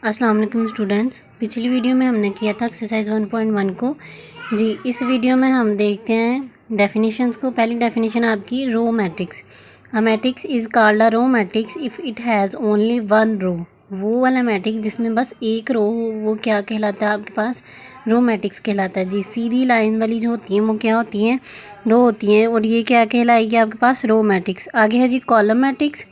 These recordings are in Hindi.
अस्सलाम वालेकुम स्टूडेंट्स। पिछली वीडियो में हमने किया था एक्सरसाइज 1.1 को। जी इस वीडियो में हम देखते हैं डेफिनेशंस को। पहली डेफिनेशन आपकी row matrix. A matrix is called a row matrix if it has only one row. वो वाला मैट्रिक्स जिसमें बस एक रो हो वो क्या कहलाता है आपके पास? रो मैट्रिक्स कहलाता है। जी सीधी लाइन वाली जो होती हैं वो क्या होती हैं? रो होती हैं। और ये क्या कहलाएगी आपके पास? रो मैट्रिक्स। आगे है जी column matrix.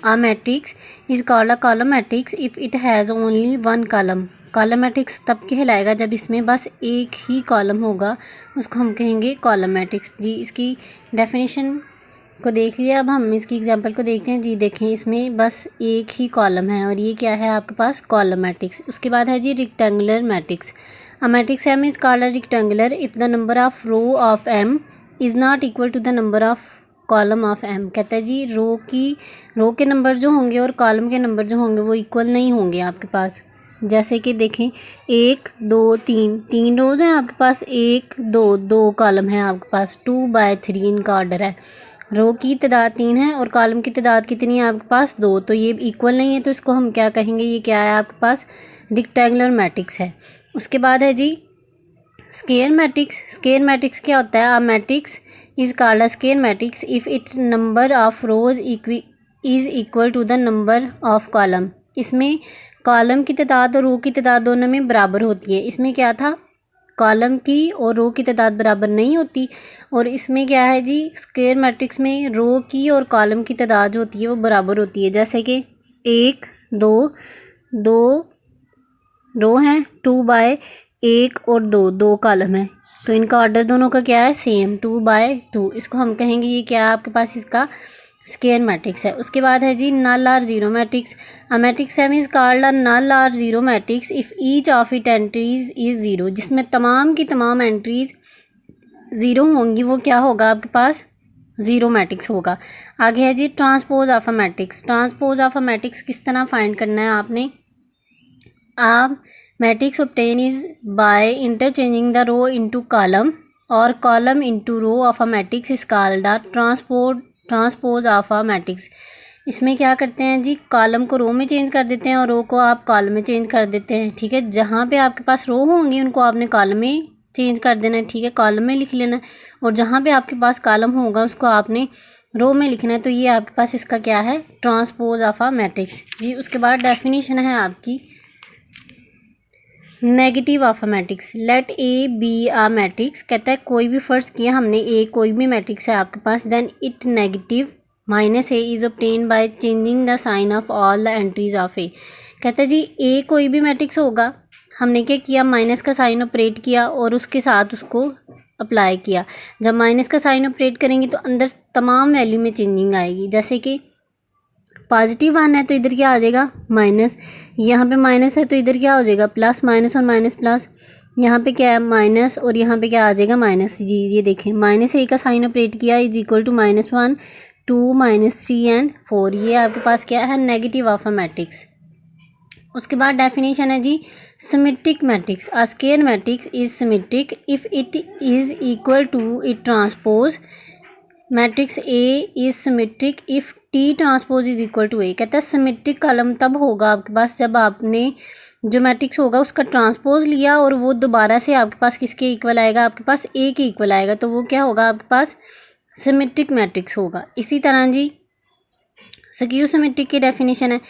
A matrix is called a column matrix if it has only one column। Column matrix तब कहलाएगा जब इसमें बस एक ही कॉलम होगा, उसको हम कहेंगे कॉलम मैट्रिक्स। जी इसकी डेफिनेशन को देख लिया। अब हम इसकी एग्जांपल को देखते हैं। जी देखें इसमें बस एक ही कॉलम है और ये क्या है आपके पास? Column matrix. उसके बाद है जी rectangular matrix. A matrix M is called a rectangular if the number of row of M is not equal to the number of column of M. कहता है जी रो के नंबर जो होंगे और कॉलम के नंबर जो होंगे वो इक्वल नहीं होंगे आपके पास। जैसे कि देखें 1 2 3 रोज़ हैं आपके पास, 1 2 कॉलम है आपके पास, 2/3 इनका ऑर्डर है। रो की तादाद 3 है और कॉलम की तादाद कितनी है आपके पास? 2। तो ये इक्वल नहीं है, तो इसको हम क्या कहेंगे? ये क्या है आपके पास? रेक्टेंगुलर मैट्रिक्स है। उसके बाद है G square matrix. Square matrix क्या होता है? A matrix is called a square matrix if it number of rows is equal to the number of column. इसमें कॉलम की तादाद और रो की तादाद दोनों में बराबर होती है। इसमें क्या था? कॉलम की और रो की तादाद बराबर नहीं होती। और इसमें क्या है जी? स्क्वायर मैट्रिक्स में रो की और कॉलम की तादाद जो होती है वो बराबर होती है। जैसे कि 1 2 रो हैं, 2/1 और 2 कॉलम है, तो इनका ऑर्डर दोनों का क्या है? सेम, 2/2। इसको हम कहेंगे ये क्या है आपके पास? इसका स्क्वायर मैट्रिक्स है। उसके बाद है जी null or zero matrix. A matrix M is called a null or zero matrix if each of it entries is zero. जिसमें तमाम की तमाम एंट्रीज ज़ीरो होंगी वो क्या होगा आपके पास? ज़ीरो मैट्रिक्स होगा। आगे है जी transpose of a matrix. Transpose of a matrix किस तरह फाइंड करना है आपने? आप matrix obtain is by interchanging the row into column और column into row of a matrix is called a transpose of a matrix। इसमें क्या करते हैं जी? कॉलम को रो में चेंज कर देते हैं और रो को आप कॉलम में चेंज कर देते हैं। ठीक है, जहाँ पे आपके पास रो होंगी उनको आपने कॉलम में चेंज कर देना है। ठीक है, कॉलम में लिख लेना है। और जहाँ पे आपके पास कॉलम होगा उसको आपने रो में लिखना है। तो ये आपके पास इसका क्या है? Transpose of a matrix. जी उसके बाद डेफिनेशन है आपकी negative of a matrix. Let A be a matrix. कहता है कोई भी फ़र्ज़ किया हमने ए कोई भी मैट्रिक्स है आपके पास, then it negative minus A is obtain by changing the sign of all the entries of A. कहता है जी ए कोई भी मैट्रिक्स होगा, हमने क्या किया? माइनस का साइन ऑपरेट किया और उसके साथ उसको अप्लाई किया। जब माइनस का साइन ऑपरेट करेंगे तो अंदर तमाम वैल्यू में चेंजिंग आएगी। जैसे कि पॉजिटिव 1 है तो इधर क्या आ जाएगा? माइनस। यहाँ पे माइनस है तो इधर क्या हो जाएगा? प्लस। माइनस और माइनस प्लस। यहाँ पे क्या है? माइनस और यहाँ पे क्या आ जाएगा? माइनस। जी ये देखें -a का साइन ऑपरेट किया इज इक्वल टू -1 2 -3 एंड 4। ये आपके पास क्या है? Negative of a matrix. उसके बाद डेफिनेशन है जी symmetric matrix. A square matrix is symmetric if it is equal to it transpose. Matrix A is symmetric if T transpose is equal to A. कहता है सिमेट्रिक कॉलम तब होगा आपके पास जब आपने जो मैट्रिक्स होगा उसका ट्रांसपोज लिया और वो दोबारा से आपके पास किसके इक्वल आएगा? आपके पास ए के इक्वल आएगा, तो वो क्या होगा आपके पास? सिमेट्रिक मैट्रिक्स होगा। इसी तरह जी स्क्यू सिमेट्रिक की डेफिनेशन है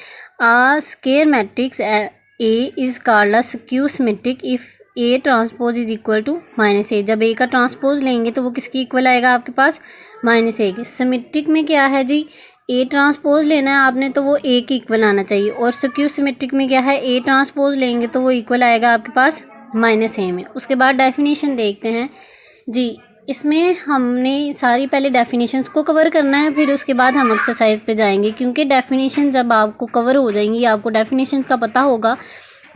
a square matrix A is called a skew symmetric if A transpose is equal to -a। जब ए का ट्रांसपोज लेंगे तो वो किसकी इक्वल आएगा आपके पास? -a के। सिमेट्रिक में क्या है जी? ए ट्रांसपोज लेना है आपने तो वो ए की इक्वल आना चाहिए। और स्क्यू सिमेट्रिक में क्या है? ए ट्रांसपोज लेंगे तो वो इक्वल आएगा आपके पास -a में। उसके बाद डेफिनेशन देखते हैं जी। इसमें हमने सारी पहले डेफिनेशंस को कवर करना है, फिर उसके बाद हम एक्सरसाइज पे जाएंगे, क्योंकि डेफिनेशन जब आपको कवर हो जाएंगी, आपको डेफिनेशंस का पता होगा,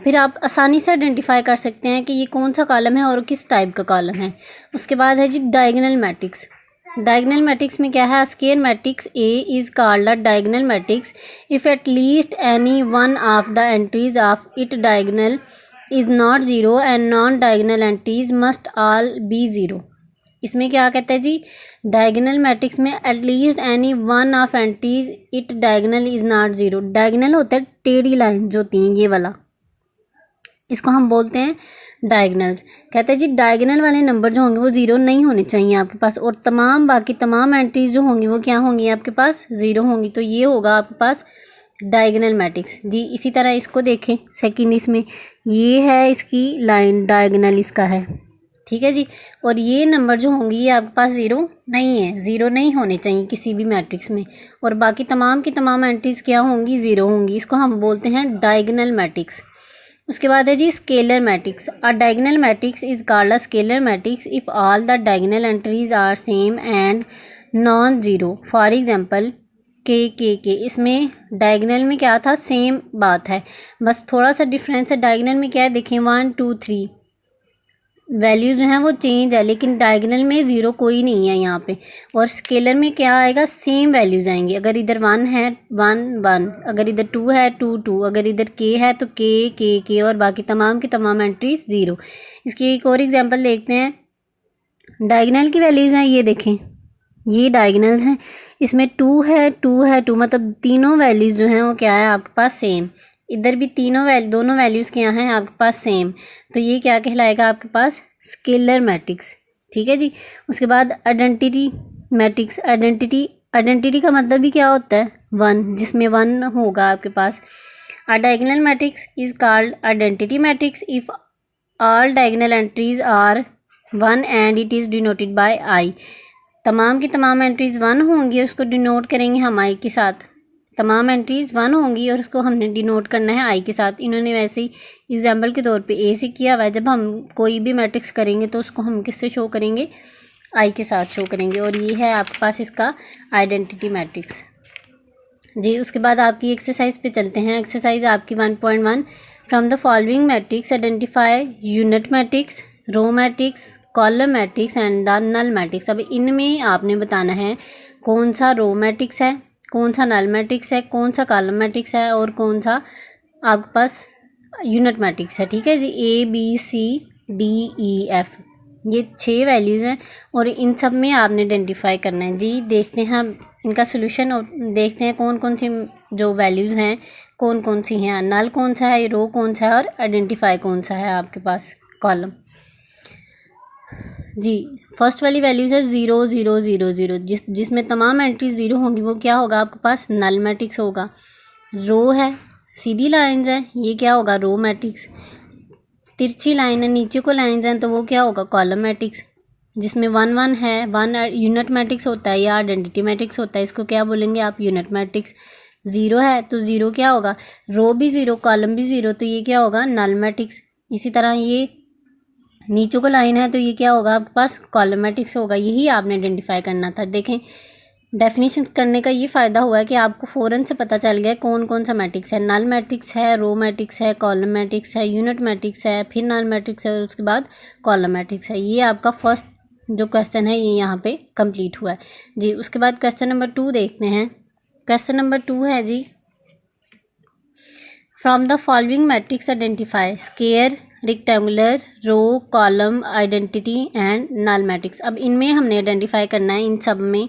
फिर आप आसानी से आइडेंटिफाई कर सकते हैं कि ये कौन सा कॉलम है और किस टाइप का कॉलम है। उसके बाद है जी डायगोनल मैट्रिक्स। डायगोनल मैट्रिक्स में क्या है? Square matrix A is called a diagonal matrix if at least any one of the entries of it diagonal is not zero and non diagonal entries must all be zero. इसमें क्या कहता है जी, डायगोनल मैट्रिक्स में at least any one of entries it diagonal is not zero. Diagonal होता है टेढ़ी लाइन जो होती हैं ये वाला, इसको हम बोलते हैं डायगोनल्स। कहते हैं जी डायगोनल वाले नंबर जो होंगे वो ज़ीरो नहीं होने चाहिए आपके पास, और बाकी तमाम एंट्रीज जो होंगी वो क्या होंगी आपके पास, ज़ीरो होंगी। तो ये होगा आपके पास डायगोनल मैट्रिक्स जी। इसी तरह इसको देखें सेकंड, इसमें ये है इसकी लाइन, डायगोनल इसका है, ठीक है जी। और ये नंबर जो होंगी ये आपके पास ज़ीरो नहीं है, ज़ीरो नहीं होने चाहिए किसी भी मैट्रिक्स में, और बाकी तमाम की तमाम एंट्रीज क्या होंगी, ज़ीरो होंगी। इसको हम बोलते हैं डायगोनल मैट्रिक्स। उसके बाद है जी scalar matrix. A diagonal matrix is called a scalar matrix if all the diagonal entries are same and non zero. For example के इसमें डायगोनल में क्या था, सेम बात है, बस थोड़ा सा डिफरेंस है। डायगोनल में क्या है देखें, 1 2 3 वैल्यूज़ जो हैं वो चेंज है, लेकिन डायगोनल में ज़ीरो कोई नहीं है यहाँ पे। और स्केलर में क्या आएगा, सेम वैल्यूज़ आएंगी। अगर इधर 1 है 1 1, अगर इधर 2 है 2 2, अगर इधर के है तो के, और बाकी तमाम की तमाम एंट्रीज ज़ीरो। इसकी एक और एग्जांपल देखते हैं। डायगोनल की वैल्यूज़ हैं, ये देखें, ये डायगोनल्स हैं, इसमें 2 है 2 है 2, मतलब तीनों वैल्यूज़ जो हैं वो क्या है आपके पास, सेम। इधर भी दोनों वैल्यूज़ क्या हैं आपके पास, सेम। तो ये क्या कहलाएगा आपके पास, स्केलर मैट्रिक्स, ठीक है जी। उसके बाद आइडेंटिटी मैट्रिक्स। आइडेंटिटी का मतलब भी क्या होता है, 1, जिसमें 1 होगा आपके पास। A diagonal matrix is called identity matrix if all diagonal entries are 1 and it is denoted by I. तमाम की तमाम एंट्रीज़ 1 होंगी, उसको डिनोट करेंगे हम आई के साथ। तमाम एंट्रीज़ 1 होंगी और उसको हमने डिनोट करना है आई के साथ। इन्होंने वैसे ही एग्जाम्पल के तौर पे ए से किया हुआ है। जब हम कोई भी मैट्रिक्स करेंगे तो उसको हम किससे शो करेंगे, आई के साथ शो करेंगे। और ये है आपके पास इसका आइडेंटिटी मैट्रिक्स जी। उसके बाद आपकी एक्सरसाइज पे चलते हैं। एक्सरसाइज आपकी 1.1, from the following matrix identify unit matrix, row matrix, column matrix and the null matrix. अब इनमें आपने बताना है कौन सा रो मैट्रिक्स है, कौन सा नल मैट्रिक्स है, कौन सा कॉलम मैट्रिक्स है, और कौन सा आपके पास यूनिट मैट्रिक्स है, ठीक है जी। ABCDEF ये 6 वैल्यूज़ हैं और इन सब में आपने आइडेंटिफाई करना है जी। देखते हैं हम इनका सोल्यूशन और देखते हैं कौन कौन सी जो वैल्यूज़ हैं कौन कौन सी हैं, नल कौन सा है, रो कौन सा है, और आइडेंटिफाई कौन सा है आपके पास कॉलम जी। फर्स्ट वाली वैल्यूज़ है 0 0 0 0, जिसमें तमाम एंट्रीज 0 होंगी वो क्या होगा आपके पास, नल मैट्रिक्स होगा। रो है, सीधी लाइंस है, ये क्या होगा, रो मैट्रिक्स। तिरछी लाइन है, नीचे को लाइंस हैं, तो वो क्या होगा, कॉलम मैट्रिक्स। जिसमें 1 1 है, 1 यूनिट मैट्रिक्स होता है या आइडेंटिटी मैट्रिक्स होता है, इसको क्या बोलेंगे आप, यूनिट मैट्रिक्स। 0 है तो 0 क्या होगा, रो भी 0 कॉलम भी 0, तो ये क्या होगा, नल मैट्रिक्स। इसी तरह ये नीचे को लाइन है तो ये क्या होगा आपके पास, कॉलम मैट्रिक्स होगा। यही आपने आइडेंटिफाई करना था। देखें डेफिनेशन करने का ये फ़ायदा हुआ है कि आपको फ़ौरन से पता चल गया कौन कौन सा मैट्रिक्स है। नल मैट्रिक्स है, रो मैट्रिक्स है, कॉलम मैट्रिक्स है, यूनिट मैट्रिक्स है, फिर नल मैट्रिक्स है और उसके बाद कॉलम मैट्रिक्स है। ये आपका फर्स्ट जो क्वेश्चन है ये यहाँ पे कंप्लीट हुआ है जी। उसके बाद क्वेश्चन नंबर 2 देखते हैं। क्वेश्चन नंबर 2 है जी, from the following matrix identify square, rectangular, row, column, identity and null matrix. अब इनमें हमने आइडेंटिफाई करना है इन सब में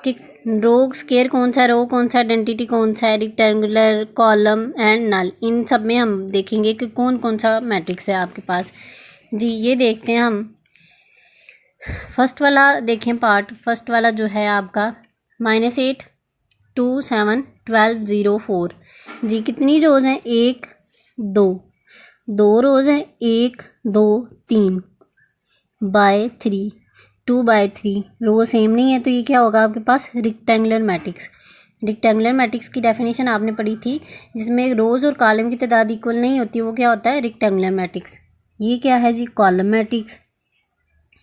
कि रो स्क्वायर कौन सा, रो कौन सा, आइडेंटिटी कौन सा है, रेक्टेंगुलर, कॉलम एंड नल। इन सब में हम देखेंगे कि कौन कौन सा मैट्रिक्स है आपके पास जी। ये देखते हैं हम फर्स्ट वाला देखें पार्ट। फर्स्ट वाला जो है आपका -8 2 7 12 0 4 जी। कितनी रोज़ हैं, 1 2 रोज़ हैं, 1 2 3 बाय 3 2 बाय 3 रो सेम नहीं है तो ये क्या होगा आपके पास, रेक्टेंगुलर मैट्रिक्स। रेक्टेंगुलर मैट्रिक्स की डेफिनेशन आपने पढ़ी थी, जिसमें रोज़ और कॉलम की तादाद इक्वल नहीं होती, वो क्या होता है, रेक्टेंगुलर मैट्रिक्स। ये क्या है जी, कॉलम मैट्रिक्स।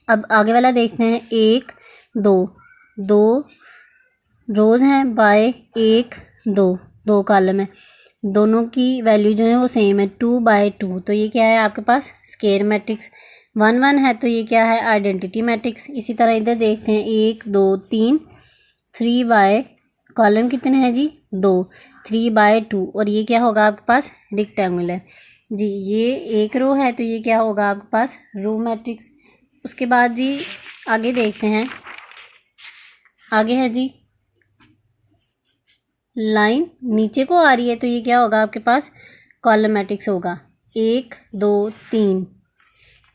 अब आगे वाला देखते हैं, 1 2 रोज़ हैं बाय 1 2 कॉलम है, दोनों की वैल्यू जो है वो सेम है, 2 बाय 2, तो ये क्या है आपके पास, स्क्वायर मैट्रिक्स। 1 1 है तो ये क्या है, आइडेंटिटी मैट्रिक्स। इसी तरह इधर देखते हैं, 1 2 3 3 बाय कॉलम कितने हैं जी, 2 3 बाय 2, और ये क्या होगा आपके पास, रेक्टेंगुलर जी। ये एक रो है तो ये क्या होगा आपके पास, रो मैट्रिक्स। उसके बाद जी आगे देखते हैं। आगे है जी लाइन नीचे को आ रही है, तो ये क्या होगा आपके पास, कॉलम मैट्रिक्स होगा। 1 2 3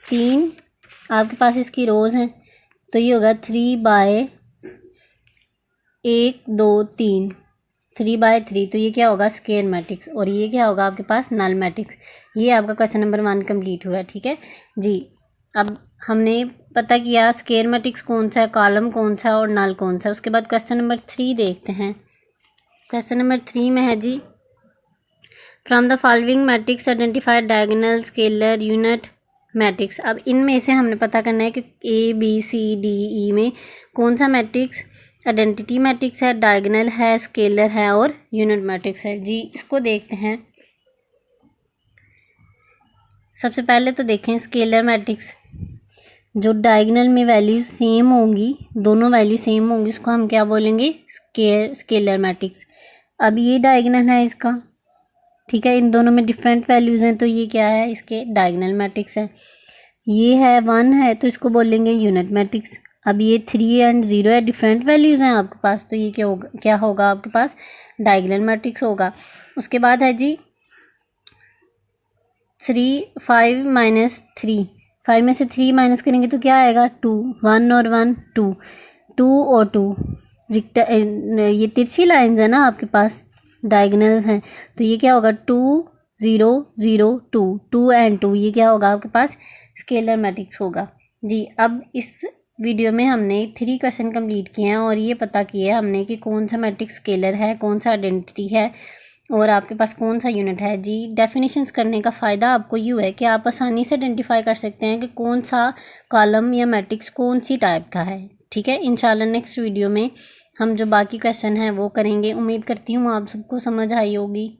3 आपके पास इसकी रोज़ हैं, तो ये होगा 3/1 2 3 3/3, तो ये क्या होगा, स्क्वायर मैट्रिक्स। और ये क्या होगा आपके पास, नल मैट्रिक्स। ये आपका क्वेश्चन नंबर 1 कंप्लीट हुआ। ठीक है जी। अब हमने पता किया स्क्वायर मैट्रिक्स कौन सा है, कॉलम कौन सा है और नल कौन सा है। उसके बाद क्वेश्चन नंबर 3 देखते हैं। क्वेश्चन नंबर 3 में है जी, from the following matrix identify diagonal scalar unit matrix. अब इनमें से हमने पता करना है कि ABCDE में कौन सा मैट्रिक्स आइडेंटिटी मैट्रिक्स है, डायगोनल है, स्केलर है और यूनिट मैट्रिक्स है जी। इसको देखते हैं। सबसे पहले तो देखें स्केलर मैट्रिक्स, जो डायगोनल में वैल्यूज सेम होंगी, दोनों वैल्यू सेम होंगी, उसको हम क्या बोलेंगे, स्केलर मैट्रिक्स। अब ये डायगोनल है इसका, ठीक है, इन दोनों में डिफरेंट वैल्यूज़ हैं, तो ये क्या है, इसके डायगोनल मैट्रिक्स है। ये है 1 है, तो इसको बोलेंगे यूनिट मैट्रिक्स। अब ये 3 और 0 है, डिफरेंट वैल्यूज़ हैं आपके पास, तो ये क्या होगा आपके पास, डायगोनल मैट्रिक्स होगा। उसके बाद है जी 5 में से 3 माइनस करेंगे तो क्या आएगा, 2, 1 और 1 2, 2 और 2 ये तिरछी लाइन्स है ना आपके पास, डायगोनल्स हैं, तो ये क्या होगा, 2 0 0 2 2 एंड 2, ये क्या होगा आपके पास, स्केलर मैट्रिक्स होगा जी। अब इस वीडियो में हमने 3 क्वेश्चन कंप्लीट किए हैं और ये पता किया हमने कि कौन सा मैट्रिक्स स्केलर है, कौन सा आइडेंटिटी है और आपके पास कौन सा यूनिट है जी। डेफिनेशंस करने का फ़ायदा आपको यूँ है कि आप आसानी से आइडेंटिफाई कर सकते हैं कि कौन सा कॉलम या मैट्रिक्स कौन सी टाइप का है। ठीक है, इंशाल्लाह नेक्स्ट वीडियो में हम जो बाकी क्वेश्चन हैं वो करेंगे। उम्मीद करती हूँ आप सबको समझ आई होगी।